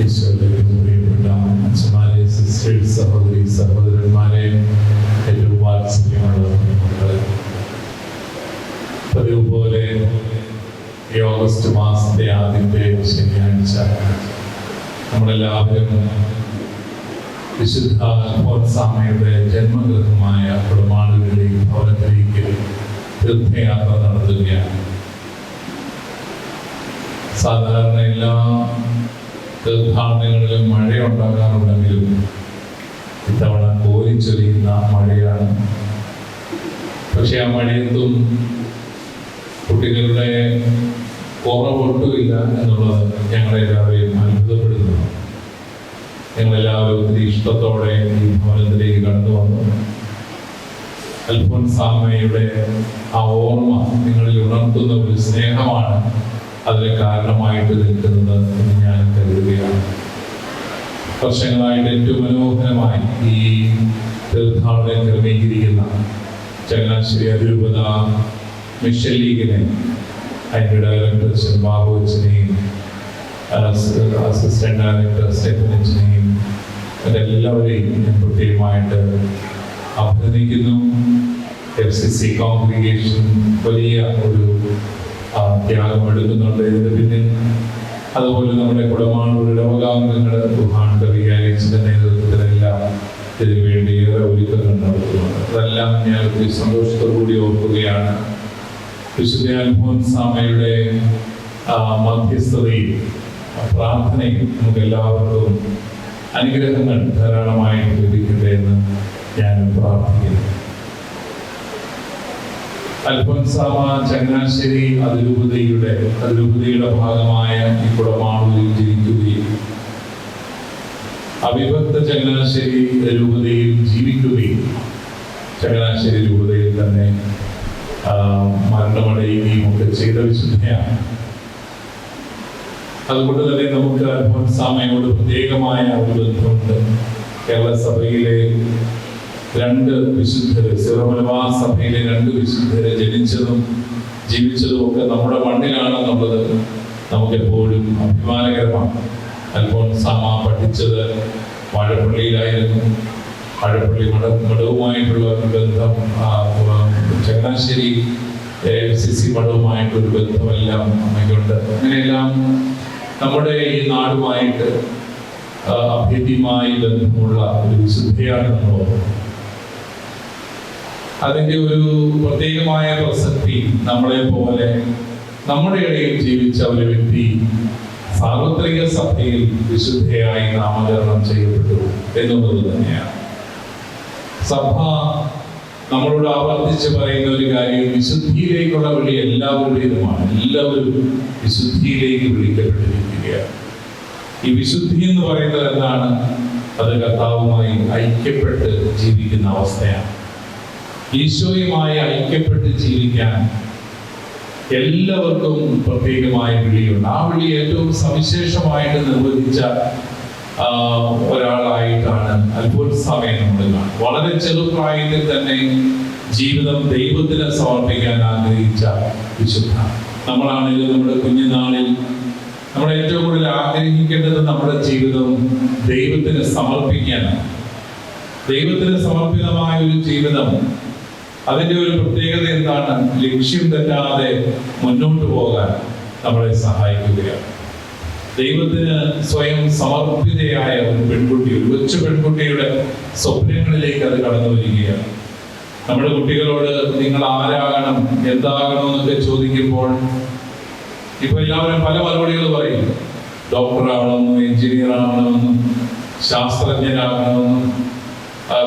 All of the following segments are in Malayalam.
പ്രിയപ്പെട്ട അച്ഛന്മാരെ, സിസ്റ്റേഴ്സ്, സഹോദരി സഹോദരന്മാരെ, ഏറ്റവും വാത്സല്യമുള്ള മക്കളെ, പതിവ് പോലെ ഈ ഓഗസ്റ്റ് മാസത്തെ ആദ്യത്തെ ശനിയാഴ്ച നമ്മളെല്ലാവരും വിശുദ്ധ അൽഫോൻസാമ്മയുടെ ജന്മഗൃഹമായ കുടമാളൂരിലേക്ക് ഭവനത്തിലേക്ക് തീർത്ഥയാത്ര നടത്തുകയാണ്. സാധാരണ എല്ലാ തീർത്ഥാടനങ്ങളിലും മഴയുണ്ടാകാറുണ്ടെങ്കിലും ഇത്തവണ കോരിച്ചൊരിയുന്ന മഴയാണ്. പക്ഷെ ആ മഴയത്തും കുട്ടികളുടെ കുറവൊട്ടുമില്ല എന്നുള്ളത് ഞങ്ങളെല്ലാവരെയും അത്ഭുതപ്പെടുന്നു. ഞങ്ങളെല്ലാവരും ഒത്തിരി ഇഷ്ടത്തോടെ ഈ ഭവനത്തിലേക്ക് കടന്നു വന്നു. അൽഫോൻസാമ്മയുടെ ആ ഓർമ്മ നിങ്ങളിൽ ഉണർത്തുന്ന ഒരു സ്നേഹമാണ് അതിന് കാരണമായിട്ട് നിൽക്കുന്നത് എന്ന് ഞാൻ കരുതുകയാണ്. വർഷങ്ങളായിട്ട് ഏറ്റവും മനോഹരമായി ഈ തീർത്ഥാടനം ക്രമീകരിക്കുന്ന ചങ്ങനാശ്ശേരി അതിരൂപത മിഷൻ ലീഗിനെ, അതിൻ്റെ ഡയറക്ടർ ശ്രീ ബാബു അച്ഛനെയും അസിസ്റ്റന്റ് ഡയറക്ടർ സ്റ്റെഫൻ അച്ഛനെയും എല്ലാവരെയും ഞാൻ പ്രത്യേകമായിട്ട് അഭിനന്ദിക്കുന്നു. FCC കോൺഗ്രിഗേഷൻ വലിയ ഒരു ത്യാഗം എടുക്കുന്നുണ്ട് ഇതിന് പിന്നിൽ. അതുപോലെ നമ്മുടെ കുടമാളൂർ ഇടവകാംഗങ്ങൾ വികാരിച്ചിന്റെ നേതൃത്വത്തിലെല്ലാം ഇതിനു വേണ്ടി ഏറെ ഒരുക്കങ്ങൾ നടത്തുന്നുണ്ട്. അതെല്ലാം ഞാൻ ഒത്തിരി സന്തോഷത്തോടു കൂടി ഓർക്കുകയാണ്. വിശുദ്ധ അൽഫോൻസാമ്മയുടെ മധ്യസ്ഥതയും പ്രാർത്ഥനയും നമുക്ക് എല്ലാവർക്കും അനുഗ്രഹങ്ങൾ ധാരാളമായിട്ട് ലഭിക്കട്ടെ എന്ന് ഞാൻ പ്രാർത്ഥിക്കുന്നു. അൽഫോൻസാമ്മ ചങ്ങനാശ്ശേരി അതിരൂപതയുടെ ഭാഗമായ ഈ കുടമാളൂരിൽ ജനിക്കുകയും അവിഭക്ത ചങ്ങനാശ്ശേരി രൂപതയിൽ ജീവിക്കുകയും ചങ്ങനാശ്ശേരി രൂപതയിൽ തന്നെ മരണമടയുകയും ഒക്കെ ചെയ്ത വിശുദ്ധയാണ്. അതുകൊണ്ട് തന്നെ നമുക്ക് അൽഫോൻസാമ്മയോട് പ്രത്യേകമായ ഒരു ബന്ധമുണ്ട്. കേരള സഭയിലെ രണ്ട് വിശുദ്ധര്, സിറോ മലബാർ സഭയിലെ രണ്ട് വിശുദ്ധര് ജനിച്ചതും ജീവിച്ചതും ഒക്കെ നമ്മുടെ മണ്ണിലാണെന്നുള്ളത് നമുക്ക് എപ്പോഴും അഭിമാനകരമാണ്. അൽഫോൻസാമ്മ പഠിച്ചത് വാഴപ്പള്ളിയിലായിരുന്നു. വാഴപ്പള്ളി മഠവുമായിട്ടുള്ള ഒരു ബന്ധം, ചങ്ങനാശ്ശേരി FCC മഠവുമായിട്ടൊരു ബന്ധമെല്ലാം അമ്മയ്ക്കുണ്ട്. അങ്ങനെയെല്ലാം നമ്മുടെ ഈ നാടുമായിട്ട് അഭേദ്യമായി ബന്ധമുള്ള ഒരു വിശുദ്ധയാണ് നമ്മൾ. അതിൻ്റെ ഒരു പ്രത്യേകമായ പ്രസക്തി നമ്മളെ പോലെ നമ്മുടെ ഇടയിൽ ജീവിച്ച ഒരു വ്യക്തി സാർവത്രിക സഭയിൽ വിശുദ്ധയായി നാമകരണം ചെയ്യപ്പെട്ടു എന്നുള്ളത് തന്നെയാണ്. സഭ നമ്മളോട് ആവർത്തിച്ച് പറയുന്ന ഒരു കാര്യം, വിശുദ്ധിയിലേക്കുള്ള വഴി എല്ലാവരുടേതുമാണ്. എല്ലാവരും വിശുദ്ധിയിലേക്ക് വിളിക്കപ്പെട്ടിരിക്കുകയാണ്. ഈ വിശുദ്ധി എന്ന് പറയുന്നത് എന്താണ്? അത് കർത്താവുമായി ഐക്യപ്പെട്ട് ജീവിക്കുന്ന അവസ്ഥയാണ്. ഈശോയുമായി ഐക്യപ്പെട്ട് ജീവിക്കാൻ എല്ലാവർക്കും പ്രത്യേകമായ വിളിയുണ്ട്. ആ വിളി ഏറ്റവും സവിശേഷമായിട്ട് നിർവഹിച്ച ഒരാളായിട്ടാണ് അൽഫോൻസാമ്മയെ നമ്മൾ കാണുന്നത്. വളരെ ചെറുപ്രായത്തിൽ തന്നെ ജീവിതം ദൈവത്തിന് സമർപ്പിക്കാൻ ആഗ്രഹിച്ച വിശുദ്ധ. നമ്മളാണെങ്കിലും നമ്മുടെ കുഞ്ഞുനാളിൽ നമ്മൾ ഏറ്റവും കൂടുതൽ ആഗ്രഹിക്കേണ്ടത് നമ്മുടെ ജീവിതം ദൈവത്തിന് സമർപ്പിക്കാനാണ്. ദൈവത്തിന് സമർപ്പിതമായ ഒരു ജീവിതം, അതിൻ്റെ ഒരു പ്രത്യേകത എന്താണ്? ലക്ഷ്യം തെറ്റാതെ മുന്നോട്ട് പോകാൻ നമ്മളെ സഹായിക്കുകയാണ്. ദൈവത്തിന് സ്വയം സമർപ്പിതയായ ഒരു പെൺകുട്ടി, ഒരു കൊച്ചു പെൺകുട്ടിയുടെ സ്വപ്നങ്ങളിലേക്ക് അത് കടന്നു വരികയാണ്. നമ്മുടെ കുട്ടികളോട് നിങ്ങൾ ആരാകണം, എന്താകണം എന്നൊക്കെ ചോദിക്കുമ്പോൾ ഇപ്പൊ എല്ലാവരും പല മറുപടികൾ പറയും. ഡോക്ടറാവണമെന്നും, എഞ്ചിനീയർ ആവണമെന്നും, ശാസ്ത്രജ്ഞരാകണമെന്നും,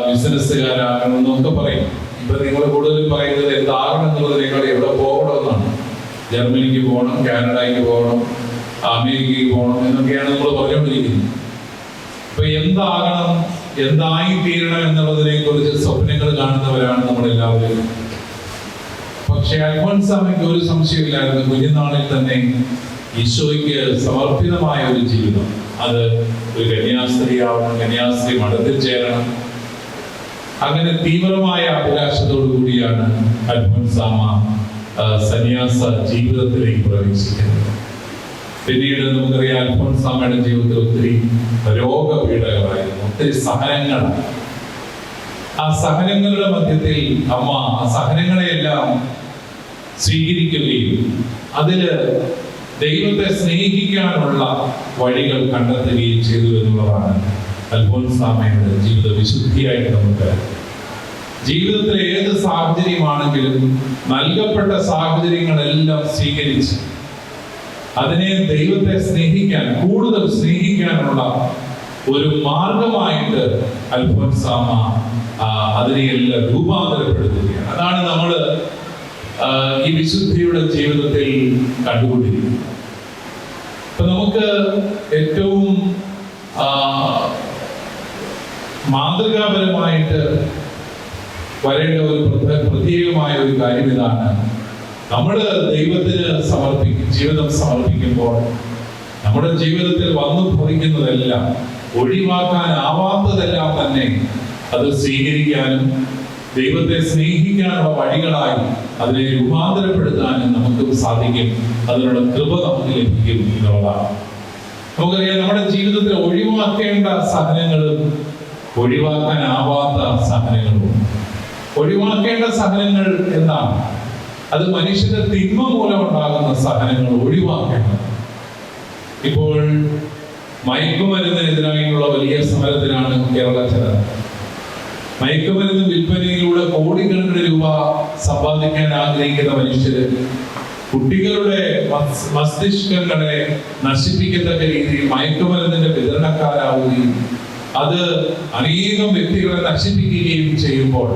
ബിസിനസ്സുകാരാകണമെന്നും ഒക്കെ പറയും. ഇപ്പൊ നിങ്ങൾ കൂടുതലും പറയുന്നത് എന്താകണം എന്നുള്ളതിനേക്കാൾ എവിടെ പോകണമെന്നാണ്. ജർമ്മനിക്ക് പോകണം, കാനഡയ്ക്ക് പോകണം, അമേരിക്കയ്ക്ക് പോകണം എന്നൊക്കെയാണ് നമ്മൾ പറഞ്ഞുകൊണ്ടിരിക്കുന്നത്. ഇപ്പൊ എന്താകണം, എന്തായി തീരണം എന്നുള്ളതിനെ കുറിച്ച് സ്വപ്നങ്ങൾ കാണുന്നവരാണ് നമ്മളെല്ലാവരും. പക്ഷെ അൽഫോൻസാമ്മയ്ക്ക് ഒരു സംശയമില്ലായിരുന്നു. കുഞ്ഞുനാളിൽ തന്നെ ഈശോയ്ക്ക് സമർപ്പിതമായ ഒരു ജീവിതം, അത് ഒരു കന്യാസ്ത്രീ ആവണം, കന്യാസ്ത്രീ മഠത്തിൽ ചേരണം. അങ്ങനെ തീവ്രമായ അഭിലാഷത്തോടു കൂടിയാണ് അൽഫോൻസാമ്മ സന്യാസ ജീവിതത്തിലേക്ക് പ്രവേശിക്കുന്നത്. പിന്നീട് നമുക്കറിയാം അൽഫോൻസാമ്മയുടെ ജീവിതത്തിൽ ഒത്തിരി രോഗപീഠകളായിരുന്നു, ഒത്തിരി സഹനങ്ങൾ. ആ സഹനങ്ങളുടെ മധ്യത്തിൽ അമ്മ ആ സഹനങ്ങളെയെല്ലാം സ്വീകരിക്കുകയും അതില് ദൈവത്തെ സ്നേഹിക്കാനുള്ള വഴികൾ കണ്ടെത്തുകയും ചെയ്തു എന്നുള്ളതാണ് അൽഫോൻസാമ്മയുടെ ജീവിത വിശുദ്ധിയായിട്ട് നമുക്ക്. ജീവിതത്തിലെ ഏത് സാഹചര്യമാണെങ്കിലും നൽകപ്പെട്ട സാഹചര്യങ്ങളെല്ലാം സ്വീകരിച്ച് അതിനെ ദൈവത്തെ സ്നേഹിക്കാൻ, കൂടുതൽ സ്നേഹിക്കാനുള്ള ഒരു മാർഗമായിട്ട് അൽഫോൻസാമ്മ അതിനെയെല്ലാം രൂപാന്തരപ്പെടുത്തുകയാണ്. അതാണ് നമ്മൾ ഈ വിശുദ്ധിയുടെ ജീവിതത്തിൽ കണ്ടുകൊണ്ടിരിക്കുന്നത്. അപ്പൊ നമുക്ക് ഏറ്റവും മാതൃകാപരമായിട്ട് വരേണ്ട ഒരു പ്രത്യേകമായ ഒരു കാര്യം ഇതാണ്. നമ്മൾ ദൈവത്തിന് ജീവിതം സമർപ്പിക്കുമ്പോൾ നമ്മുടെ ജീവിതത്തിൽ വന്നു ഭവിക്കുന്നതെല്ലാം, ഒഴിവാക്കാനാവാത്തതെല്ലാം തന്നെ അത് സ്വീകരിക്കാനും ദൈവത്തെ സ്നേഹിക്കാനുള്ള വഴികളായി അതിനെ രൂപാന്തരപ്പെടുത്താനും നമുക്ക് സാധിക്കും. അതിനുള്ള കൃപ നമുക്ക് ലഭിക്കും എന്നുള്ളതാണ്. നമുക്കറിയാം, നമ്മുടെ ജീവിതത്തിൽ ഒഴിവാക്കേണ്ട സഹനങ്ങളും ഒഴിവാക്കാനാവാത്ത സഹനങ്ങളും. ഒഴിവാക്കേണ്ട സഹനങ്ങൾ എന്താണ്? അത് മനുഷ്യന്റെ തിന്മ മൂലം ഉണ്ടാകുന്ന സഹനങ്ങൾ ഒഴിവാക്കേണ്ടത്. ഇപ്പോൾ മയക്കുമരുന്നിനെതിരായിട്ടുള്ള വലിയ സമരത്തിനാണ് കേരള ജനത. മയക്കുമരുന്ന് വിൽപ്പനയിലൂടെ കോടിക്കണക്കിന് രൂപ സമ്പാദിക്കാൻ ആഗ്രഹിക്കുന്ന മനുഷ്യര് കുട്ടികളുടെ മസ്തിഷ്കങ്ങളെ നശിപ്പിക്കത്തക്ക രീതിയിൽ മയക്കുമരുന്നിന്റെ വിതരണക്കാരാവുകയും അത് അനേകം വ്യക്തികളെ നശിപ്പിക്കുകയും ചെയ്യുമ്പോൾ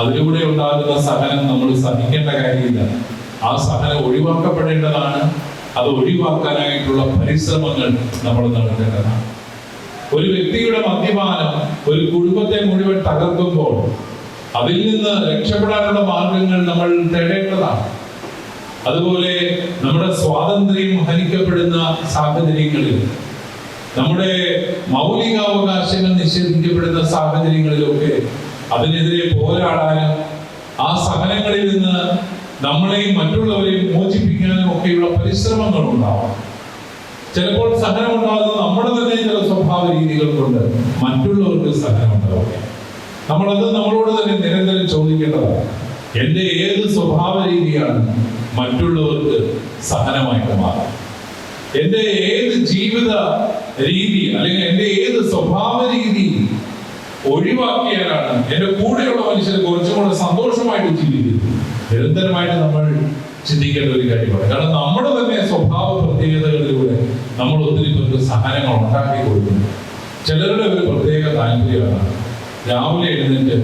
അതിലൂടെ ഉണ്ടാകുന്ന സഹനം നമ്മൾ സഹിക്കേണ്ട കാര്യമില്ല. ആ സഹനം ഒഴിവാക്കപ്പെടേണ്ടതാണ്. അത് ഒഴിവാക്കാനായിട്ടുള്ള പരിശ്രമങ്ങൾ നമ്മൾ നടത്തേണ്ടതാണ്. ഒരു വ്യക്തിയുടെ മദ്യപാനം ഒരു കുടുംബത്തെ മുഴുവൻ തകർക്കുമ്പോൾ അതിൽ നിന്ന് രക്ഷപ്പെടാനുള്ള മാർഗങ്ങൾ നമ്മൾ തേടേണ്ടതാണ്. അതുപോലെ നമ്മുടെ സ്വാതന്ത്ര്യം ഹനിക്കപ്പെടുന്ന സാഹചര്യങ്ങളിൽ, നമ്മുടെ മൗലികാവകാശങ്ങൾ നിഷേധിക്കപ്പെടുന്ന സാഹചര്യങ്ങളിലൊക്കെ അതിനെതിരെ പോരാടാനും ആ സഹനങ്ങളിൽ നിന്ന് നമ്മളെയും മറ്റുള്ളവരെയും മോചിപ്പിക്കാനും ഒക്കെയുള്ള പരിശ്രമങ്ങൾ ഉണ്ടാവാം. ചിലപ്പോൾ സഹനം ഉണ്ടാകുന്നത് നമ്മുടെ തന്നെ ചില സ്വഭാവ രീതികൾ കൊണ്ട് മറ്റുള്ളവർക്ക് സഹനം ഉണ്ടാവുക. നമ്മളത് നമ്മളോട് തന്നെ നിരന്തരം ചോദിക്കേണ്ടതാണ്. എൻ്റെ ഏത് സ്വഭാവ രീതിയാണ് മറ്റുള്ളവർക്ക് സഹനമായിട്ട് മാറും? എൻ്റെ ഏത് ജീവിത രീതി അല്ലെങ്കിൽ എൻ്റെ ഏത് സ്വഭാവ രീതി ഒഴിവാക്കിയാലാണ് എൻ്റെ കൂടെയുള്ള മനുഷ്യർ കുറച്ചും കൂടെ സന്തോഷമായിട്ട് ജീവിക്കുന്നത്? നിരന്തരമായിട്ട് നമ്മൾ ചിന്തിക്കേണ്ട ഒരു കാര്യമാണ്. കാരണം നമ്മുടെ തന്നെ സ്വഭാവ പ്രത്യേകതകളിലൂടെ നമ്മൾ ഒത്തിരി പേർക്ക് സഹനങ്ങൾ ഉണ്ടാക്കി കൊടുക്കുന്നു. ചിലരുടെ ഒരു പ്രത്യേക താല്പര്യമാണ് രാവിലെ എഴുന്നേറ്റ്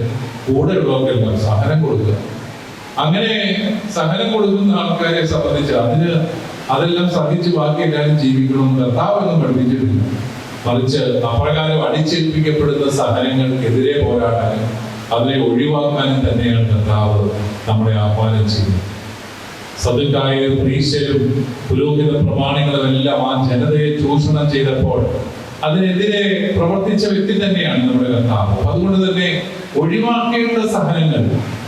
കൂടെയുള്ളവർക്കെല്ലാം സഹനം കൊടുക്കുക. അങ്ങനെ സഹനം കൊടുക്കുന്ന ആൾക്കാരെ സംബന്ധിച്ച് അതെല്ലാം സഹിച്ച് ബാക്കി എല്ലാവരും ജീവിക്കണമെന്ന് കർത്താവൊന്നും പഠിപ്പിച്ചിട്ടില്ല. മറിച്ച് അപ്രകാരം അടിച്ചേൽപ്പിക്കപ്പെടുന്ന സഹനങ്ങൾക്കെതിരെ പോരാടാനും അതിനെ ഒഴിവാക്കാനും തന്നെയാണ് കർത്താവ് നമ്മളെ ആഹ്വാനം ചെയ്യുന്നത്. സദുക്കായരും പ്രീശരും പുരോഹിത പ്രമാണികളും എല്ലാം ആ ജനതയെ ചൂഷണം ചെയ്തപ്പോൾ അതിനെതിരെ പ്രവർത്തിച്ച വ്യക്തി തന്നെയാണ് നമ്മുടെ കർത്താവ്. അതുകൊണ്ട് തന്നെ ഒഴിവാക്കേണ്ട സഹനങ്ങൾ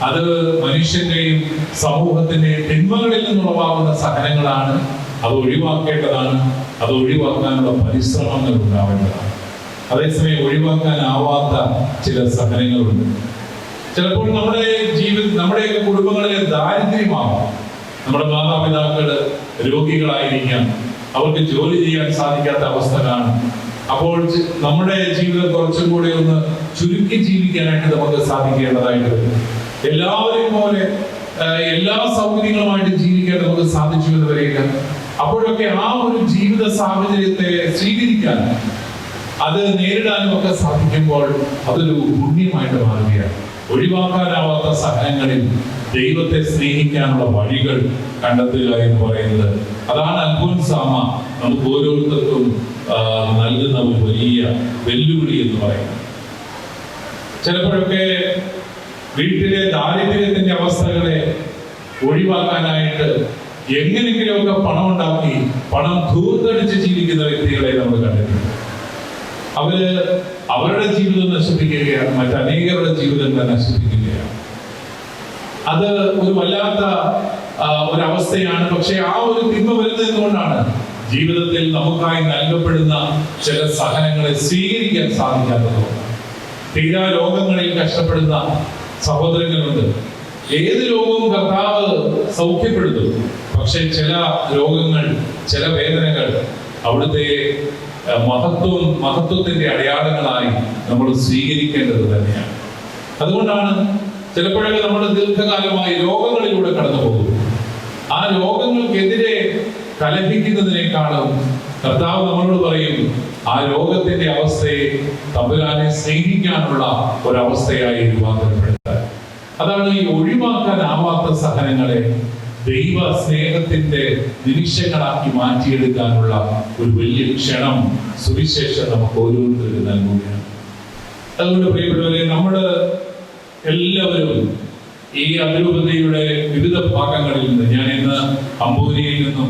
അത് മനുഷ്യന്റെയും സമൂഹത്തിന്റെയും തിന്മകളിൽ നിന്നുളവാകുന്ന സഹനങ്ങളാണ്. അത് ഒഴിവാക്കേണ്ടതാണ്. അത് ഒഴിവാക്കാനുള്ള പരിശ്രമങ്ങൾ ഉണ്ടാവേണ്ടതാണ്. അതേസമയം ഒഴിവാക്കാനാവാത്ത ചില സഹനങ്ങളുണ്ട്. ചിലപ്പോൾ നമ്മുടെയൊക്കെ കുടുംബങ്ങളിലെ ദാരിദ്ര്യമാവാം. നമ്മുടെ മാതാപിതാക്കള് രോഗികളായിരിക്കാം, അവർക്ക് ജോലി ചെയ്യാൻ സാധിക്കാത്ത അവസ്ഥ കാണും. അപ്പോൾ നമ്മുടെ ജീവിതം കുറച്ചും കൂടി ഒന്ന് ചുരുക്കി ജീവിക്കാനായിട്ട് നമുക്ക് സാധിക്കേണ്ടതായിട്ട് വരും. എല്ലാവരെയും പോലെ എല്ലാ സൗകര്യങ്ങളുമായിട്ട് ജീവിക്കാൻ നമുക്ക് സാധിച്ചു എന്ന് വരിക. അപ്പോഴൊക്കെ ആ ഒരു ജീവിത സാഹചര്യത്തെ സ്വീകരിക്കാൻ, അത് നേരിടാനും ഒക്കെ സാധിക്കുമ്പോൾ അതൊരു പുണ്യമായിട്ട് മാറുകയാണ്. ഒഴിവാക്കാനാവാത്ത സഹനങ്ങളിൽ ദൈവത്തെ സ്നേഹിക്കാനുള്ള വഴികൾ കണ്ടെത്തുക എന്ന് പറയുന്നത്, അതാണ് അൽഫോൻസാമ്മ നമുക്ക് ഓരോരുത്തർക്കും നൽകുന്ന ഒരു വലിയ വെല്ലുവിളി എന്ന് പറയുന്നത്. ചിലപ്പോഴൊക്കെ വീട്ടിലെ ദാരിദ്ര്യത്തിന്റെ അവസ്ഥകളെ ഒഴിവാക്കാനായിട്ട് എങ്ങനെയെങ്കിലുമൊക്കെ പണം ഉണ്ടാക്കി പണം ധൂർത്തടിച്ച് ജീവിക്കുന്ന വ്യക്തികളെ നമ്മൾ കണ്ടിട്ടുണ്ട്. അവരുടെ ജീവിതം നശിപ്പിക്കുകയാണ്, മറ്റനേകരുടെ ജീവിതങ്ങളെ നശിപ്പിക്കുകയാണ്. അത് ഒരു വല്ലാത്ത ഒരവസ്ഥയാണ്. പക്ഷെ ആ ഒരു തിന്മ വരുന്നത് എന്തുകൊണ്ടാണ്? ജീവിതത്തിൽ നമുക്കായി നൽകപ്പെടുന്ന ചില സഹനങ്ങളെ സ്വീകരിക്കാൻ സാധിക്കാത്തതുകൊണ്ടാണ്. തീരാ രോഗങ്ങളിൽ കഷ്ടപ്പെടുന്ന സഹോദരങ്ങളുണ്ട്. ഏത് രോഗവും കർത്താവ് സൗഖ്യപ്പെടുത്തും. പക്ഷെ ചില രോഗങ്ങൾ, ചില വേദനകൾ അവിടുത്തെ മഹത്വത്തിന്റെ അടയാളങ്ങളായി നമ്മൾ സ്വീകരിക്കേണ്ടത് തന്നെയാണ്. അതുകൊണ്ടാണ് ചിലപ്പോഴൊക്കെ നമ്മൾ ദീർഘകാലമായി രോഗങ്ങളിലൂടെ കടന്നു പോകും. ആ രോഗങ്ങൾക്കെതിരെ കലഹിക്കുന്നതിനേക്കാളും കർത്താവ് നമ്മളോട് പറയും, ആ രോഗത്തിന്റെ അവസ്ഥയെ തമ്പുരാനെ സ്നേഹിക്കാനുള്ള ഒരവസ്ഥയായി രൂപാന്തരപ്പെടുത്താൻ. അതാണ് ഈ ഒഴിവാക്കാനാവാത്ത സഹനങ്ങളെ ദൈവ സ്നേഹത്തിന്റെ നിമിഷങ്ങളാക്കി മാറ്റിയെടുക്കാനുള്ള ഒരു വലിയ ക്ഷണം സുവിശേഷം നമുക്ക് ഓരോരുത്തർക്കും നൽകുകയാണ്. അതുകൊണ്ട് പ്രിയപ്പെട്ടവരെ, നമ്മള് എല്ലാവരും ഈ അതിരൂപതയുടെ വിവിധ ഭാഗങ്ങളിൽ നിന്ന്, ഞാൻ ഇന്ന് അമ്പൂരിയിൽ നിന്നും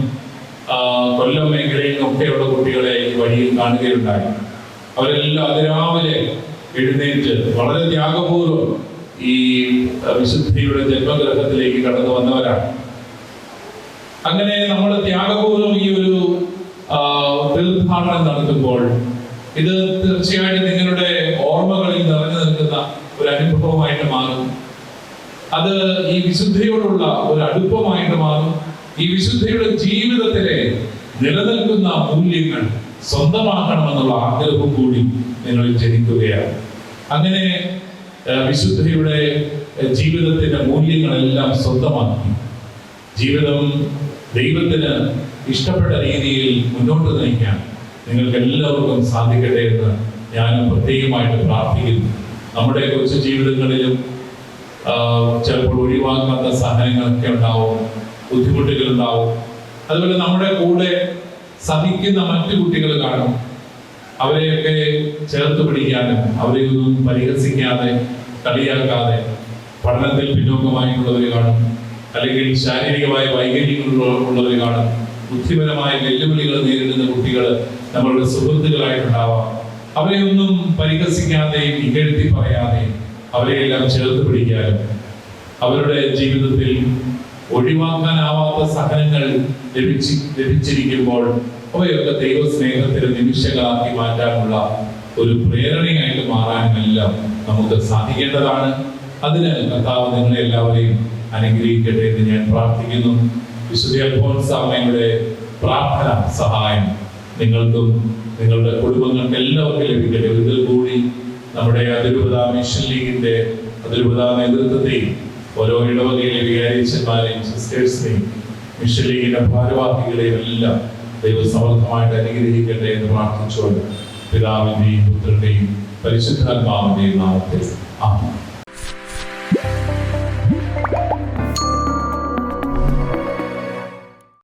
കൊല്ലം മേഖലയിൽ നിന്നൊക്കെയുള്ള കുട്ടികളെ ഈ വഴിയിൽ കാണുകയുണ്ടായി. അവരെല്ലാം അതിരാവിലെ എഴുന്നേറ്റ് വളരെ ത്യാഗപൂർവ്വം ഈ വിശുദ്ധിയുടെ ജന്മഗ്രഹത്തിലേക്ക് കടന്നു വന്നവരാണ്. അങ്ങനെ നമ്മൾ ത്യാഗപൂർവ്വം ഈ ഒരു തീർത്ഥാടനം നടത്തുമ്പോൾ ഇത് തീർച്ചയായിട്ടും നിങ്ങളുടെ ഓർമ്മകളിൽ നിറഞ്ഞു നിൽക്കുന്ന ഒരു അനുഭവമായിട്ട് മാറും. അത് ഈ വിശുദ്ധിയോടുള്ള ഒരു അടുപ്പമായിട്ട് മാറും. ഈ വിശുദ്ധിയുടെ ജീവിതത്തിലെ നിലനിൽക്കുന്ന മൂല്യങ്ങൾ സ്വന്തമാക്കണമെന്നുള്ള ആഗ്രഹവും കൂടി നിങ്ങളിൽ ജനിക്കുകയാണ്. അങ്ങനെ വിശുദ്ധിയുടെ ജീവിതത്തിന്റെ മൂല്യങ്ങളെല്ലാം സ്വന്തമാക്കി ജീവിതം ദൈവത്തിന് ഇഷ്ടപ്പെട്ട രീതിയിൽ മുന്നോട്ട് നയിക്കാൻ നിങ്ങൾക്ക് എല്ലാവർക്കും സാധിക്കട്ടെ എന്ന് ഞാൻ പ്രത്യേകമായിട്ട് പ്രാർത്ഥിക്കുന്നു. നമ്മുടെ കൊച്ചു ജീവിതങ്ങളിലും ചിലപ്പോൾ ഒഴിവാക്കാത്ത സഹനങ്ങളൊക്കെ ഉണ്ടാവും, ബുദ്ധിമുട്ടുകൾ ഉണ്ടാവും. അതുപോലെ നമ്മുടെ കൂടെ സഹിക്കുന്ന മറ്റു കുട്ടികൾ കാണും. അവരെയൊക്കെ ചേർത്ത് പിടിക്കാനും അവരെയൊന്നും പരിഹസിക്കാതെ കളിയാക്കാതെ, പഠനത്തിൽ പിന്നോക്കമായിട്ടുള്ളവർ കാണും, അല്ലെങ്കിൽ ശാരീരികമായ വൈകല്യങ്ങളുള്ളവർ കാണും, ബുദ്ധിപരമായ വെല്ലുവിളികൾ നേരിടുന്ന കുട്ടികൾ നമ്മളുടെ സുഹൃത്തുക്കളായിട്ടുണ്ടാവാം. അവരെയൊന്നും പരിഹസിക്കാതെയും ഇകഴ്ത്തി പറയാതെയും അവരെയെല്ലാം ചേർത്ത് പിടിക്കാനും അവരുടെ ജീവിതത്തിൽ ഒഴിവാക്കാനാവാത്ത സഹനങ്ങൾ ലഭിച്ചിരിക്കുമ്പോൾ അവയൊക്കെ ദൈവസ്നേഹത്തിന്റെ നിമിഷങ്ങളാക്കി മാറ്റാനുള്ള ഒരു പ്രേരണയായിട്ട് മാറാനുമെല്ലാം നമുക്ക് സാധിക്കേണ്ടതാണ്. അതിന് കർത്താവ് നിങ്ങളെ എല്ലാവരെയും അനുഗ്രഹിക്കട്ടെ എന്ന് ഞാൻ പ്രാർത്ഥിക്കുന്നു. വിശുദ്ധ അൽഫോൻസ അമ്മയുടെ പ്രാർത്ഥന സഹായം നിങ്ങൾക്കും നിങ്ങളുടെ കുടുംബങ്ങൾക്ക് എല്ലാവർക്കും ലഭിക്കട്ടെ. ഇതിൽ കൂടി നമ്മുടെ അതിരൂപത മിഷൻ ലീഗിന്റെ അതിരൂപത നേതൃത്വത്തെയും ഓരോ ഇടവകയിലെ വികാരിച്ചന്മാരെയും സിസ്റ്റേഴ്സിനെയും മിഷൻ ലീഗിന്റെ ഭാരവാഹികളെയും എല്ലാം ദൈവസമർത്ഥമായിട്ട് അനുഗ്രഹിക്കട്ടെ എന്ന് പ്രാർത്ഥിച്ചുകൊണ്ട് പിതാവിന്റെയും പുത്രന്റെയും പരിശുദ്ധാത്മാവിന്റെയും നാമത്തിൽ ആമേൻ.